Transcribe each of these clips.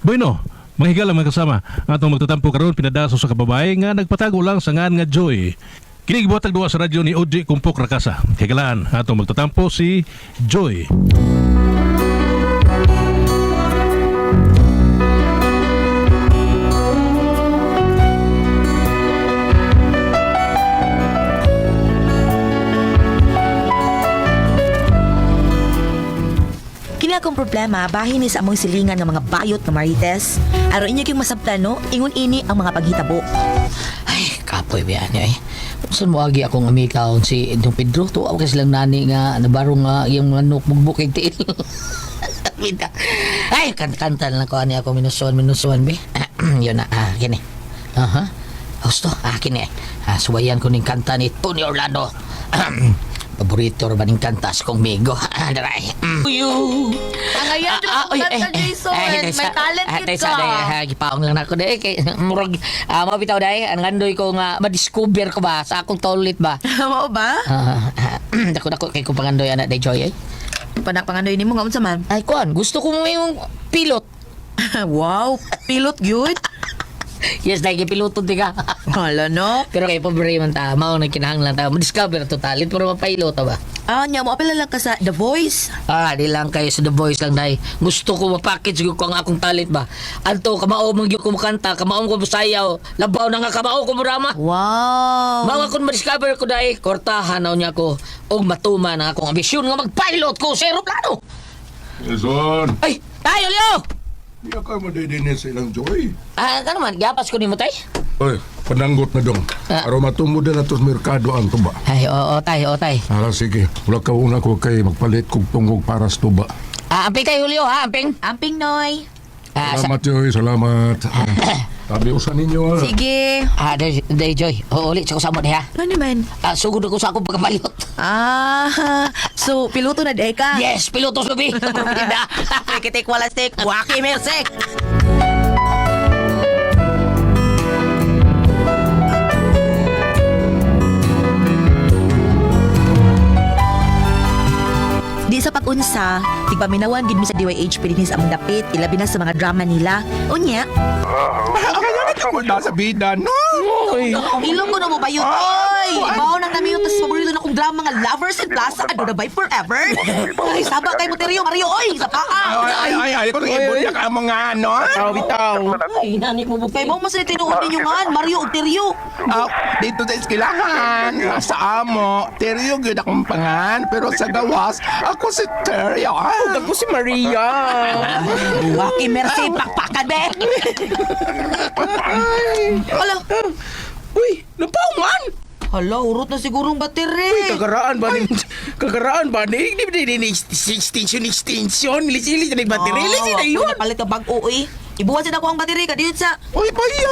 Bueno, mga higal ang mga kasama. Atong magtatampo karon pinadaso sa kababae nga nagpatago lang sa ngan nga Joy. Kini gibuhatag duwa sa radyo ni OJ Kumpok Rakasa. Higalaan atong magtatampo si Joy. Kini akong problema, bahin ni sa among silingan ng mga bayot na marites. Aron inyo kayong masabtano, ingon ini ang mga paghitabo. Ay, kapoy ba yan eh. Saan mo agi akong amikaon si Don Pedro? Tuwaw ka silang nani nga nabarong nga yung mga nukbugbuk yung tiil. Ay, kanta lang ko ani ako minusuan be. Yun na, kini. Aha. Gusto, kini. Suwayan ko ning kanta ni Tony Orlando. Paborito ba ning kanta sa kong migo? Daray. Ang ayan, kanta Jason. May talent ka. Gipaong lang ako dahil. Murag, mabitaw dahil. Ang andoy ko nga, madiscover ko ba sa akong toilet ba? Mao ba? Dako-dako kay kong pangandoy anak day Joy eh. Pangandoy ni mo nga unsa man? Ay, kuan, gusto ko mo yung pilot. Wow, pilot good. Yes, dahil piloto di ka. Hala no. Pero kay pobre man ta, mao na kinahanglan ta. Madiscover to talent, pero mapailoto ba? Nya mo apil lang ka sa The Voice. Di lang kayo sa The Voice lang dahil. Gusto ko mapackage ko ang akong talent ba. Anto, kamao mong ko makanta, kamao ko masayaw, labaw na nga kamao ko murama. Wow. Mga kung ma-discover ko dahil, kortahan na niya ko o matuman ang akong ambisyon nga mag-pilot ko sa aeroplano. Jason, Ay, tayo, Leo! di ka mo didinis sa ilang Joy. Ano man, gapas ko ni mo, tay? Oy, pananggot na dong. Aron matumbo din ato sa merkado ang tuba. Ay, oo, tay. Sige. Wala ka una ko kay magpalit kog tungog para sa tuba. Amping tayo, Julio, ha? Amping? Amping Noy. Salamat, Joy. Salamat. Tabi usan ninyo, Sige. Day, Joy. Ulit sa kusamo ha? Ano naman? Sugod ako sa akong pagkapalot. So piloto na day ka? Yes, piloto subi. Kitik wala stick, waki mersek. Di sa pag-unsa, tigpaminawan gid mi sa DYH pilinis among dapit, ilabi na sa mga drama nila. Unya, Kamu nasa bida, no? ilong ko na mo bayo. Oy, ibaw nang nami yung tas paborito na kong drama nga Lovers in Plaza Aduna by Forever. Ay, saba kay Moterio Mario, oy, sa paa. Ay, kung ibon ka mga ano? Bitaw. Ay, nanik mo Kay mo mas tinuod ninyo nga Mario ug Terio. Dito sa iskilahan, sa amo, Teryo gyud akong pangan, pero sa gawas, ako si Teryo. Ako si Maria. Waki merci pakpakan be. Hala, Uy, napaungan. hala, urot na sigurong bateri. Kagaraan ba ni? Kagaraan ba ni? Di extension. Lilis na yung battery. Lilis na yun. Palit ka bag uy. Ibuwan sa ako ang bateri ka diyon sa. Uy, baya!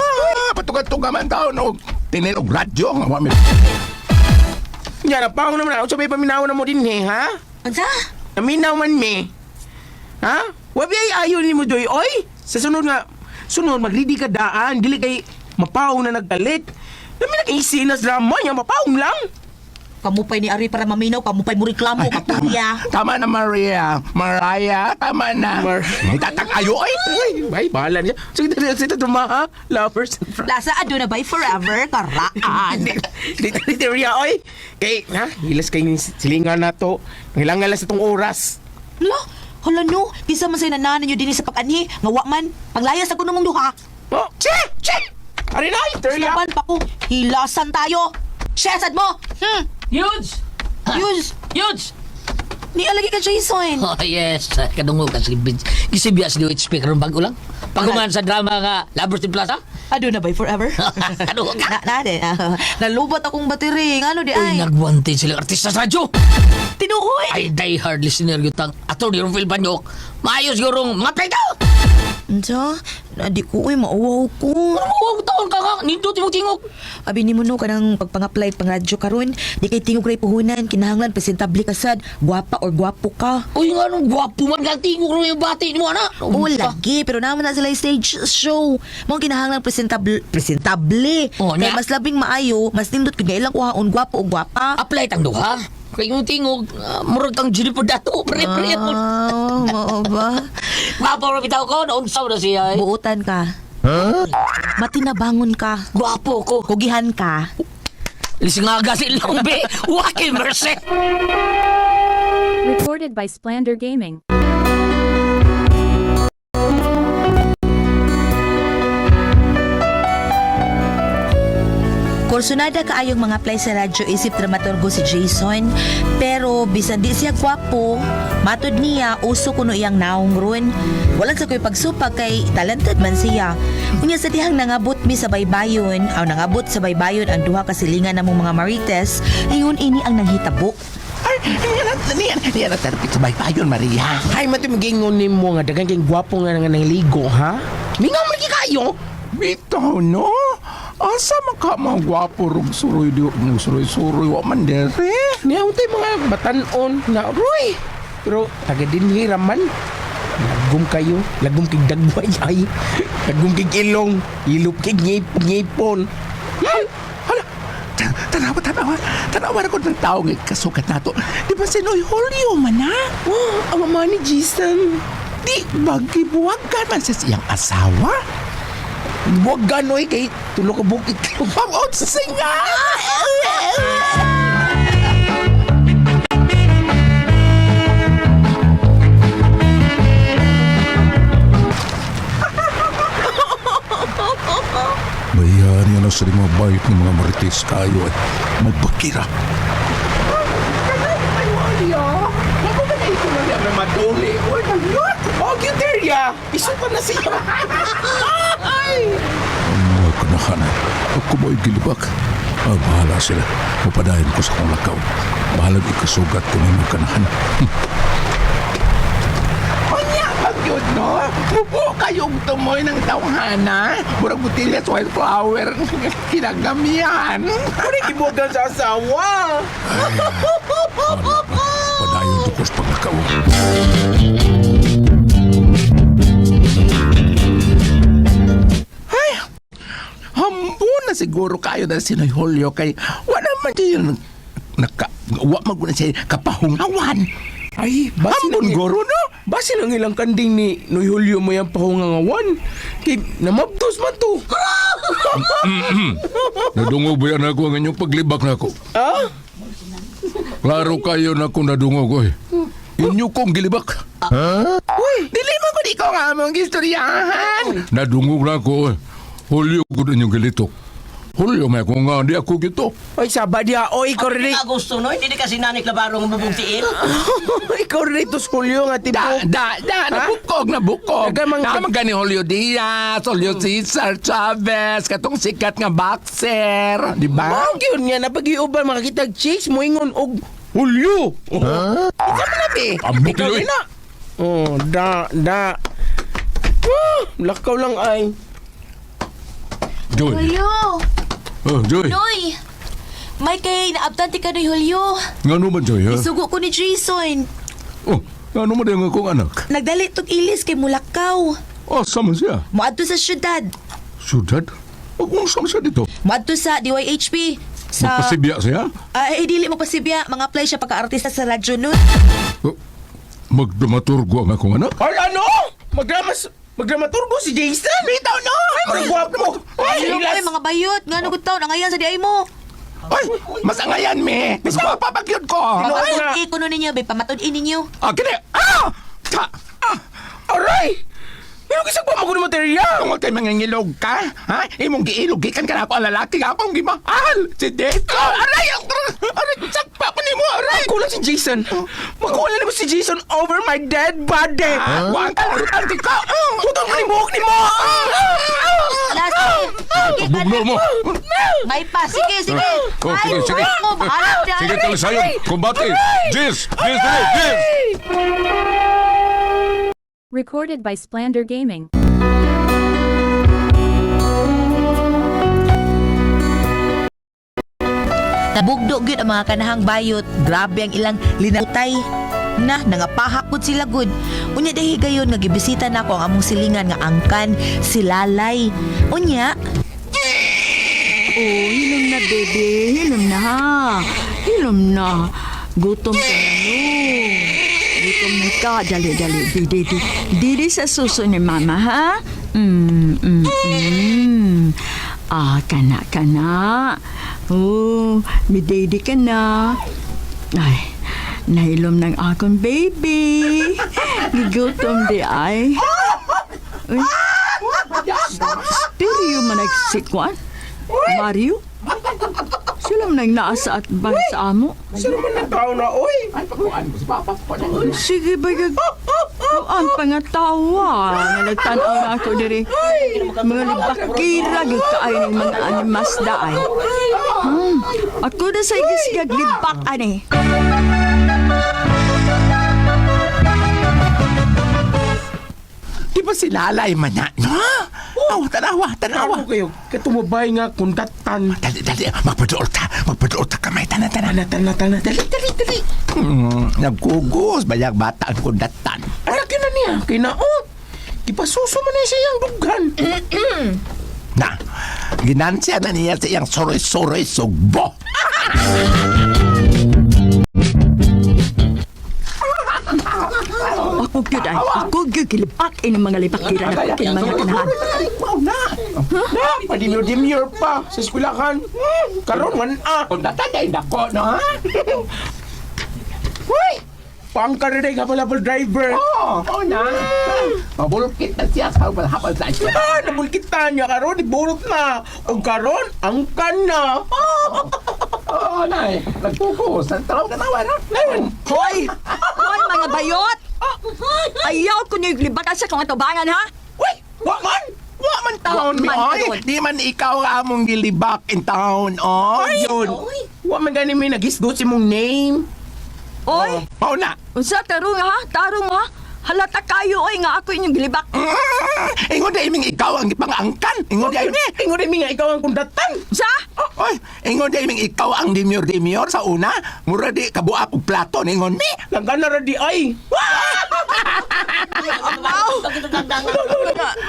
Patugat-tuga man taon o tinil og radyo nga wami. Yan, napaungan naman ako. Sabay paminaw na mo din ha? Ansa? Naminaw man me. Ha? Wabi ay ayaw ni mo, Joy. Oy, sa sunod magridi ka daan. Dili kay mapaong na nagkalit. Dami nag-iisi na sa drama niya, mapaong lang. Kamupay ni Ari para maminaw, kamupay mo reklamo, kapurya. Tama na, Maria. Mariah, tama na. May tatang-ayo, ay! Ay, bahala niya. Sige, sila tumaha. Lovers. Lasa Aduna by Forever, karaan. Dito, Ria, oy. Kay, hilas kay silingan na to. Ngilangan lang sa itong oras. Hala no, kisa man sa'yo nananan nyo din sa pag-anhi, nga wa man, panglayas ako namang duha. Oh, che! Ari na, Terlia. Laban pa ko, hilasan tayo. Shesad mo! Huge! Yus! Ni alagi ka, Jason. Oh, yes. Kadungo ka si Gisibias ni speaker ng bago lang. Paguman sa drama nga Lovers in Plaza. Aduna by Forever. Kadungo ka. Nalubot akong bateri, ano di Uy, ay. nagwantin silang artista sa radyo. Tinuhoy! Ay, die hard listener yutang ato ni Romel Banyok. Maayos yorong mga play Ansa, di ko ay mauwaw ko. Huwag taon ka nga, nindot yung tingog. Abi ni mo no kanang pagpang-apply pang radyo karon, di kay tingog ray puhunan, kinahanglan presentable kasad, gwapa or gwapo ka. Uy nga nung gwapo man kang tingog rin yung bati mo, ana. Oo, lagi. Pero naman na sila yung stage show. Mga kinahanglang presentable. Oh, Kaya nya? mas labing maayo, mas nindot kung ilang kuhaon, gwapo o gwapa. Apply tang duha. Kay yung tingog, murag kang Jennifer dato, pre-pre. Mao ba? Gwapo rin bitaw ko, naunsaw na siya. Buutan ka. Matinabangon ka. Gwapo ko. Kugihan ka. Lising nga gasin lang, be. Wakin mercy. Recorded by Splander Gaming. Kursunada kaayong mga play sa radyo isip dramaturgo si Jason, pero bisan di siya gwapo, matod niya uso kuno iyang naong ron. Walang sa ko'y pagsupag kay talented man siya. Kunya sa dihang nangabot mi sa baybayon, aw nangabot sa baybayon ang duha ka silingan namong mga marites, ingon ini ang nanghitabo. Ay, niyan na terapit sa baybayon, Maria. Ay, matimagingon ni mo nga, dagang kayong gwapo nga nga ligo, ha? Mingaw mo lagi kayo. Bitaw, no? Asa maka mga gwapo rong suroy di ng suroy-suroy wa man dere. Niyaw tayo mga batanon na, Roy. Pero, taga din hiraman. Lagom kayo. Lagom kig dagway ay. Lagom kig ilong. Ilop kig ngipon. Hala, tanawa ako ng tao ng kasukat nato. Di ba si Noy Julio man na? Oh, ang mama ni Jason. Di bagibuwagan man sa siyang asawa? Huwag gano'y kay tulog ka bukit. Pamot singa! Bayan yan ang sa mga bayot ng mga marites kayo at magbakira. Ako ba na ito na niya maduli? Uy, nalot! Oh, Cuteria! Iso pa na siya. Ang mga kanahanan, ako ba'y gilibak? Bahala sila. Mapadayan ko sa kong lakaw. Bahalag ikasugat ko ng mga kanahanan. Kanya, pag yun, no? Mupo kayong tumoy ng tawhana. Murag butilya sa wildflower. Kinagamihan. Ano ibogan sa asawa? Padayon ko sa paglakaw. Hambo na siguro kayo na si Noy Julio kay wala man siya wa maguna siya kapahungawan. Ay, basi Hambon lang goro, no? Basi lang ilang kanding ni Noy Julio mo yung pahungangawan. Kay namabtos man to. Nadungog ba yan ako ang inyong paglibak na ako? Ah? Klaro kayo na kung nadungog ko eh. Inyo kong gilibak. Uy, dili mo ko di ko nga mong istoryahan. Nadungog na ako eh. Hulyo ko din yung gilitok. Hulyo may ako nga, di ako gito. Ay, sabad ya. O, ikaw rin. Gusto no, hindi kasi nanik labarong mabubuntiin. Ikaw rin ito Julio nga tipo. Nabukog. Nagamang- Nagamang Julio Diaz, Julio Cesar Chavez, katong sikat nga boxer. Di ba? Mao gyud nga napag-iuban makakita chicks mo ingon og Julio. Ikaw mo na, be. Ambok Ikaw nyo rin eh. na. Oh, da. Lakaw lang ay. Joy. Julio! Oh, Joy. Noy! May kay naabtanti ka Noy Julio. Nga naman, Joy, ha? Isugo ko ni Jason. Oh, nga naman din akong anak. Nagdali tog ilis kay Mulakaw. Oh, sama siya. Moadto sa syudad. Sudad? O kung sama siya dito? Moadto sa DYHP. Sa... Magpasibya siya? Dili magpasibya. Mga apply siya pagka-artista sa radyo nun. Oh, magdramaturgo ang akong anak? Ay, ano? Magdramaturgo si Jason? Bitaw no! Ay, mga gwapo! Ay, Ay, hilas! mga bayot. Nga nugod taon. Nangayan sa diay mo. Ay, masangayan, me. Mas mapapagyod ko. Sino? Ay, nga. ikuno ninyo. Bay, pamatod-in ninyo. Kini. Ah! Aray! Pero kisag pa mo materiya! Tungod kay mangingilog ka, ha? Imong giilog, gikan ka na ako ang lalaki nga akong gimahal. Si Deto. Aray! Aray! Sakpa pa ni mo, aray! Kulang si Jason. Makuha na mo si Jason over my dead body. Huwag ka narutanti ka. Putang mo ni buhok ni mo. Last. Sige, Bugno mo! may pa. Sige. Oh, Ay, sige. wait mo. Bahala na. Sige, talisayon! Kumbati! Jis! Jis! Jis! Recorded by Splander Gaming. Nabugdo gyud ang mga kanahang bayot. Grabe ang ilang linatay. Nangapahak gud sila gud. Unya dahi gayon nga gibisita na ako ang among silingan nga angkan si Lalay. Unya, Oh, hilom na, bebe. Hilom na, ha? Hilom na. Gutom ka na, no. Gutom na ka. Dali. Dili sa suso ni Mama, ha? Kana. Oh, mididi ka na. Ay, nahilom ng akong baby. Gutom di ay. Uy. Stereo man nagsikwan? Mario? Sila man nagnaasa at bansa amo? Sino man nagtao na, oy? Sige ba ang pangatawa nga nagtanaw na ako diri mga libakira gikaay ng mga animas daay. Ako na sa igisigag libak ani. Di ba si Lalay man na? No? Oh, tanawa. Ano kayo? Katumabay nga kundatan. Dali. Magpadool ta kamay. Tana. Dali. Nagkugos. Bayag bata ang kundatan. Anak na niya. Kinaot. Ipasuso man na siya yung dughan. Na, ginansya na niya sa iyang soroy-soroy sugbo. Ako gyud gilipak ini mga libakira na kin mga kanahan. Padimyor pa sa eskwelahan. Karon man Kundatan na indako, no? Uy! Pangkar na yung habal driver. Oo na. Mabulkit na siya sa habal sa isyo. Nabulkitan niya karon, iburot na. O karon, angkan na. Oo na eh. Nagpupus. Nagtalaw ka nawa, no? Hoy! Hoy mga bayot! Ayaw ko niyo libakan sa kong atubangan, ha? Uy! Wa man taon mi, oy. Di man ikaw among gilibak in town, oy. Yun. Wa man gani may nagisgot si mong name. Oy! Pao na. Unsa tarong ha? Tarong ha? Halata kayo oy nga ako inyong gilibak. Ingon na iming ikaw ang ipangangkan. Ingon na iming. Ingon na nga ikaw ang kundatan. Sa? Oy, ingon na iming ikaw ang demure sa una. Mura di kabuak og plato ingon mi. Langgan na radi ay.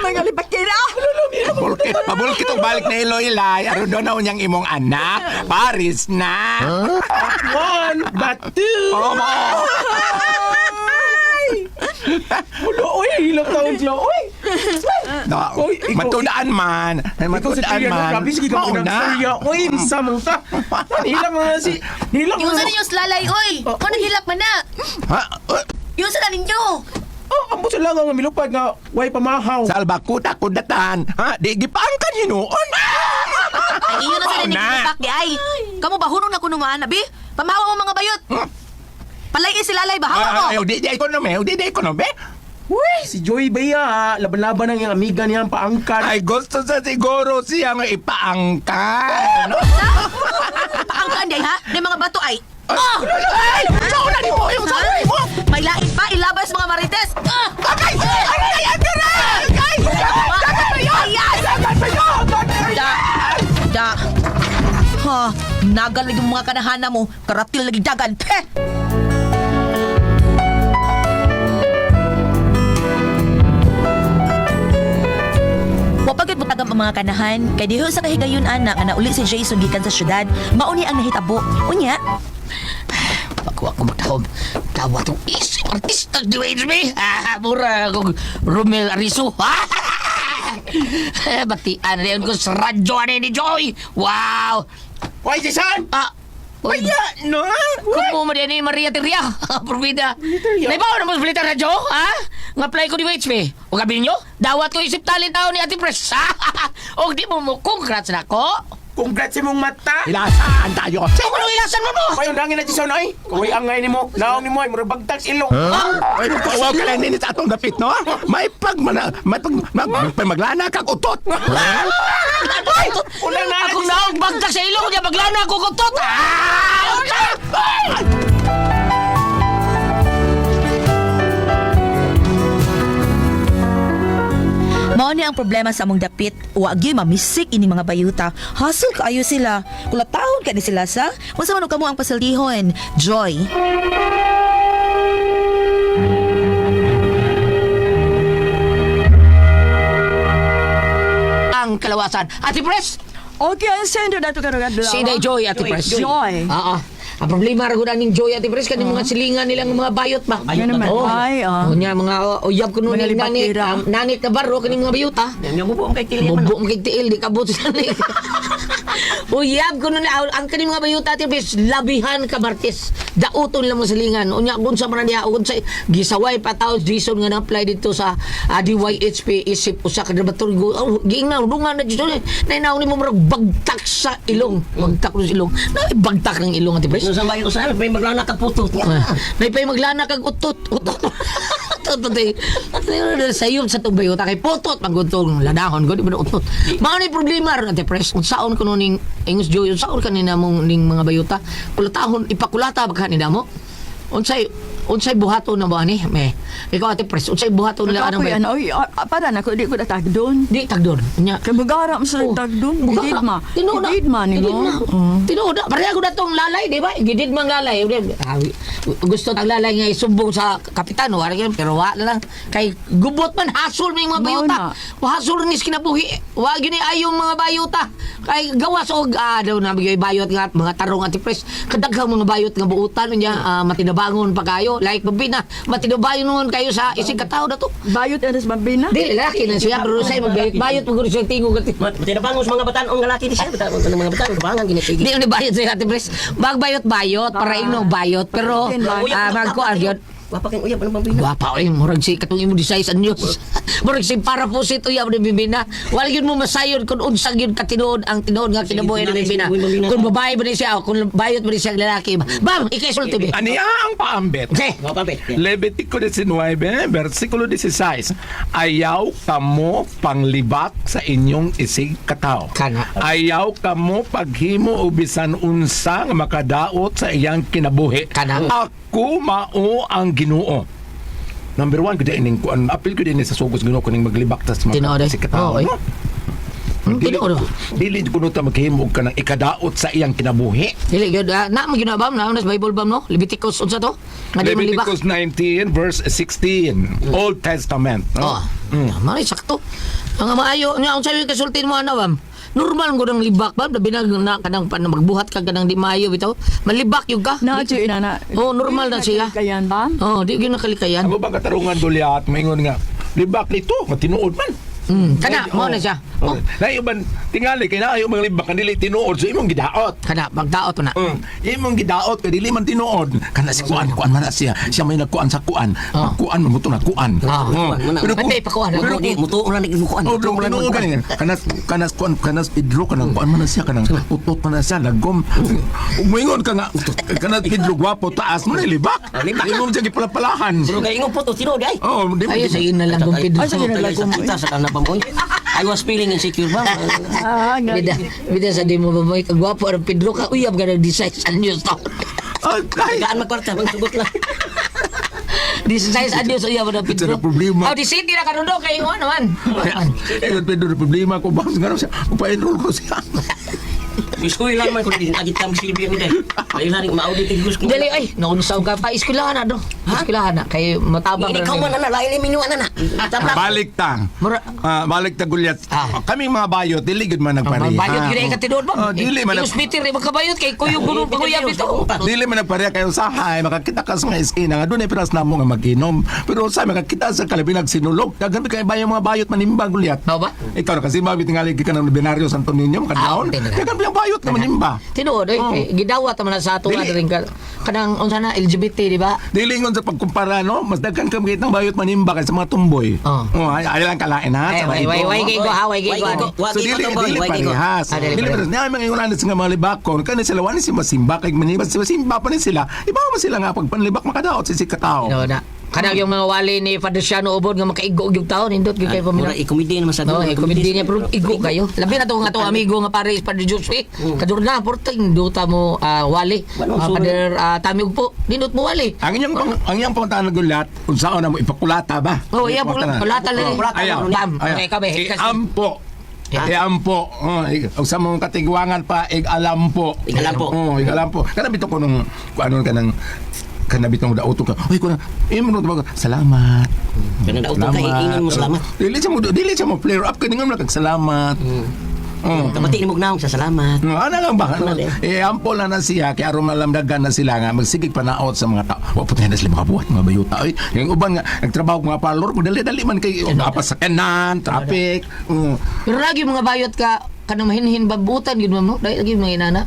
Mga libakira! Pabulkit og balik na Iloy-Lay. Aron doon na unyang imong anak. Paris na. One, but two. Ulo, oy, hilap taon siya, oy. No, Oy, ikaw- matudaan man. Ikaw sa Matudaan Triana, man. grabe, sige ka Mauna. pinagsalya. Oy, samang ta. Nilang nga si... Nilang Yung sa nga... ninyo slalay, oy! Kung naghilap man na! Ha? Yung sa ninyo! Ambo sa lang nga milupad nga, way pamahaw. Salba kuta kudatan. Ha? Di gipangkan yun noon. Ay, iyo na sa ninyo lipak di ay! Kamu ba hunong na kuno nga, nabi? Pamahawa mo mga bayot! Palay silalay ba? Hawa mo! Ay, di ekonomi. Uy, si Joy Baya, laban-laban ang iyang amiga niyang paangkan. Ay, gusto sa siguro siya nga ipaangkan. No? Paangkaan di ha? Di mga bato ay! Ay! Sauna ni mo! Yung sauna ni mo! May lain pa, ilabas mga marites! Agay! Ano na yan? Agay! Dagat ba yun? Da! Ha! Nagal lagi mga kanahana mo, karatil lagi dagan! Heh! Wapagod mo tagam ang mga kanahan, kay diho sa kahigayon anak nga nauli si Jason gikan sa syudad, mauni ang nahitabo. Unya, Ako magtahom. Tawa itong isang artista di Wednesday. Mura akong Romel Ariso. Batian na yun ko sa radyo ni Joy. Wow! Uy, Jason! Kaya, no? Kumo mo din ni Maria Teria. Provida. Naibaw na mo sa balita radyo, ha? Nga-apply ko ni Wednesday. O gabi nyo, dawat ko isip talent tao ni Ate Pres. O di mo mo, congrats na ko. Congrats sa mong mata! Ilasaan tayo. Sa'yo mo nung ilasan mo no? Kayo dangin na Jason, ay! Kaway angay ni mo, naong ni mo, ay murabagtag ilong. Ay, huwag ka lang din sa atong dapit, no? May maglana kang utot. Ay! Una na! Akong naong bagtag sa ilong niya, maglana ako kutot. mao ni ang problema sa among dapit. Wagi mamisik ini mga bayuta. Hassle kaayo sila. Kulatahon ka ni sila sa. Unsa man kamo ang pasaldihon? Joy. Ang kalawasan. Ate Pres, Okay, ang sendo na ito karogadlaw. si Day Joy, Ate Pres. Joy. Oo. Ang problema ra gud aning Joy ati pres kaning mga silingan nilang mga bayot ba. Nga naman. Ay, Unya mga uyab ko nun Mga ni nani libakira. nanit na baro kaning mga bayot ha. Yan yung bubo ang kay Tili. Bubo kay tiil di kabot sa ni. Uyab ko nun ang kaning mga bayot ati pres labihan ka Martes. Dauton lang mga silingan. Unya unsa man niya unsa gisaway pa taos Jason nga na-apply dito sa DYHP isip usa ka dramaturgo. Giingnaw dungan na Jason. Nainaw ni mo murag bagtak sa ilong. Bagtak sa ilong. Bagtak ng ilong ati pres. Sa bayo sa may maglana ka puto. May pay maglana kag utot. Utot. Utot eh. Sayop sa tong bayota kay putot pagguntong ladahon ko di ba utot. Mao ni problema ron ate pres. Unsaon kuno ning Ingos Joy unsaon kanina mong ning mga bayota. Kulatahon ipakulata ba kanina mo? Unsay buhaton na ba ni? Me. Ikaw ate pres unsay buhaton nila Ako anong yan, bayot? oy, para na ko, di ko natagdon. Di tagdon. Nya Kaya magara mo sa tagdon. Gididma. Gididma ni mo. Tinuod. Pareha ko na tong lalay, di ba? Gidid mang lalay. Gusto ang lalay nga isumbong sa kapitan. Wala yan, pero wala lang. Kay gubot man, hasol may mga bayuta. Hasol nis kinabuhi. Wag yun ayong mga bayuta. Kay gawas o daw na bigay bayot nga mga tarong antipres. Kadaghang mga bayot nga buutan niya matinabangon pa kayo. Like babina, matinabangon nun kayo sa isig katao na to. Bayot eres bambina. Di lalaki na siya, pero sa'yo magbayot pag siya tingog at Tinabangos mga batan-ong lalaki di siya. Batan-ong mga batan, kabangan ginasigi. di ni bayot sa ate pres. Magbayot-bayot para inong bayot pero magkuan gyud. Wapa kang uyab ang bambina. Wapa oy murag si katong imo di size anyos. Murag si para po si tuya ni bibina. Wala gyud mo masayon kun unsang gyud katinuod ang tinuod nga kinabuhi ni bibina. Kung babae ba ni siya o kung bayot ba ni siya lalaki. Bam, ikaisulti be. Aniya ang paambet. Okay. Wapa pe. Levitico 19, versikulo 16, ayaw kamo panglibak sa inyong isig katao. Kana. Ayaw kamo paghimo o bisan unsa nga makadaot sa iyang kinabuhi. Kana. Ako mao ang Ginoo. Number 1, kuda ining kuan apil ko din sa sugos Ginoo kuning maglibak tas Tinuod, eh. isig katao. Oo, eh. No? Tinuod. Dili kuno ta maghimo ka ng ikadaot sa iyang kinabuhi. Dili gyud na mo ginabam na nas Bible bam no. Leviticus unsa to? Nga di man libak. Leviticus 19 verse 16, Old Testament. Oh. Mari sakto. Ang maayo nya unsa yung kasultin mo ana bam? Normal ko ng libak ba binag na kanang magbuhat ka kanang di maayo bitaw. Malibak yung ka. Na, Joy, na. Oh, normal na siya. Kayan ba? Oh, di gyud nakalikayan. Ako ba katarungan Goliath maingon nga libak nito matinuod man. Kana mo na siya. Oh. Na iban tingali kay na ayo mga libak dili tinuod so imong gidaot. Kana magdaot na. Imong gidaot kay dili man tinuod. Kana si kuan man na siya. Siya may nagkuan sa kuan. Kuan mo na kuan. Pero may pakuan pero Muto lang nagkuan. Oh, pero tinuod ganin. Kanas kuan kanas Pedro kanang kuan man na siya kanang utot man na siya lagom. Umingon ka nga kanas Pedro gwapo taas mo na libak. Imong jud gipalapalahan. Pero kay ingong puto tinod ay. Oh, di mo Ayo sa ina lang gum Pedro. Ay, sige na lang. Kita sa kanang pamboy. I was feeling insecure ba? Bida sa di mo baboy kagwapo ang Pedro ka uyab ka nag-design sa news to. Gaan magkwarta, magsugot lang. 16 anyos uyab na Pedro. Ito na problema. Oh, di city na kanundo kay mo naman. Pedro problema ko ba nga siya. Pa-enroll ko siya. Iskoy lang man kung agit kang silbi ni day. Ay lang ma-audit gus ko. Dali ay, naunsaw ka pa eskwelahan na do. Eskwelahan na kay matabang Ini kau man na lain minuan na. Balik ta. Mura Balik ta Goliath. Kaming mga bayot dili gud man nagpareha. bayot gyud ay katinuod ba? Dili man Hospital magkabayot kay kuyo gulo kuya bitaw. dili man nagpareha kayo usahay makakita ka sa mga esquina nga dunay piras namo nga mag-inom. Pero sa makakita sa kalabi nagsinulog. Daghan kay bayo mga bayot manimba Goliath. Mao ba? Ikaw na kasi mabit tingali ka ng binaryo Santo Niño makadaon. Daghan yung bayot nga manimba. Tinuod ay gidawat man sa ato nga rin ka kanang unsa na LGBT di ba? Dili ngon sa pagkumpara no, mas daghan ka makita ng bayot manimba kaysa mga tumboy. Ay lang kalain ha. Way kay go haway kay go. So dili parehas. Dili parehas. Nga mga yunanis nga mga libakon, kani sila wani si masimba kay manibas si masimba pa ni sila. Iba mo sila nga pag panlibak makadaot si katao. No na. Kanang yung mga wali ni Father Siano ubod nga makaigo gyud taon nindot gyud kay pamilya. Mura i-comedy naman sa No, komedi niya pero igo kayo. Labi na to nga to amigo nga pare Father Josue. Kaduro na porting duta mo wali. Father Tamig po. Nindot mo wali. Ang inyong panguntahan ng Goliath, kung saan na mo ipakulata ba? Oh, iya kulata lang. Ayaw. Bam. Okay kami. Iampo. Iampo. Ang sa mong katigwangan pa, ig-alampo. Ig-alampo. Ig-alampo. Kanabito ko nung, ano ka nang, kanabito mo dauto ka. Uy, kuna, salamat. Kana daw to kay ingin mo salamat. Dili siya mo flare up kaningan mo kag salamat. Kamati ni Mugnaong sa salamat. Ano lang ba? Ano din? Ampo lang na siya, kaya aron malamdagan na sila nga, magsigig panaot sa mga tao. Wa puti na sila mga buhat, mga bayuta. Oy. Yung uban nga, nagtrabaho ko mga parlor, dali-dali man kay apas sa kanan, traffic. Pero lagi mga bayot ka kanang mahinhin babutan gid mo. Dahil lagi mga inana.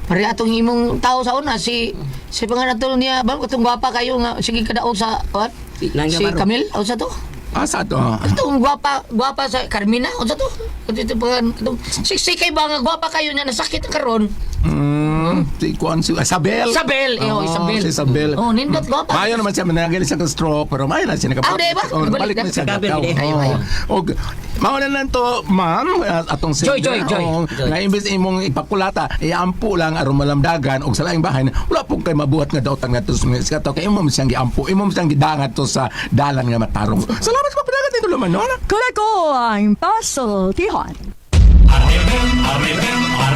Pare atong imong tao sa una si panganatol niya ba katong gwapa kayo nga sige kadaog sa what? Nang Si Navarro. Camille o sa to? Asa to? Itong gwapa sa Carmina o sa to? Ito pa si kay ba nga gwapa kayo niya nasakit ang karon. Si Juan, si Isabel. Isabel, Isabel. Si Isabel. Oh, nindot gwapa. Mayo naman siya mananggal siya ng stroke pero mayo na siya di ba? balik na siya. Kabel, di. Mao na lang to, ma'am, atong Joy. Na imbes imong ipakulata, iampo lang aron malamdagan og sa laing bahay. Wala pong kay mabuhat nga dawtang nga to sa to kay imong siyang giampo, imong siyang gidangat to sa dalan nga matarong. Salamat sa pagdagat nito laman, no? Kula ko ang puzzle, Tihon.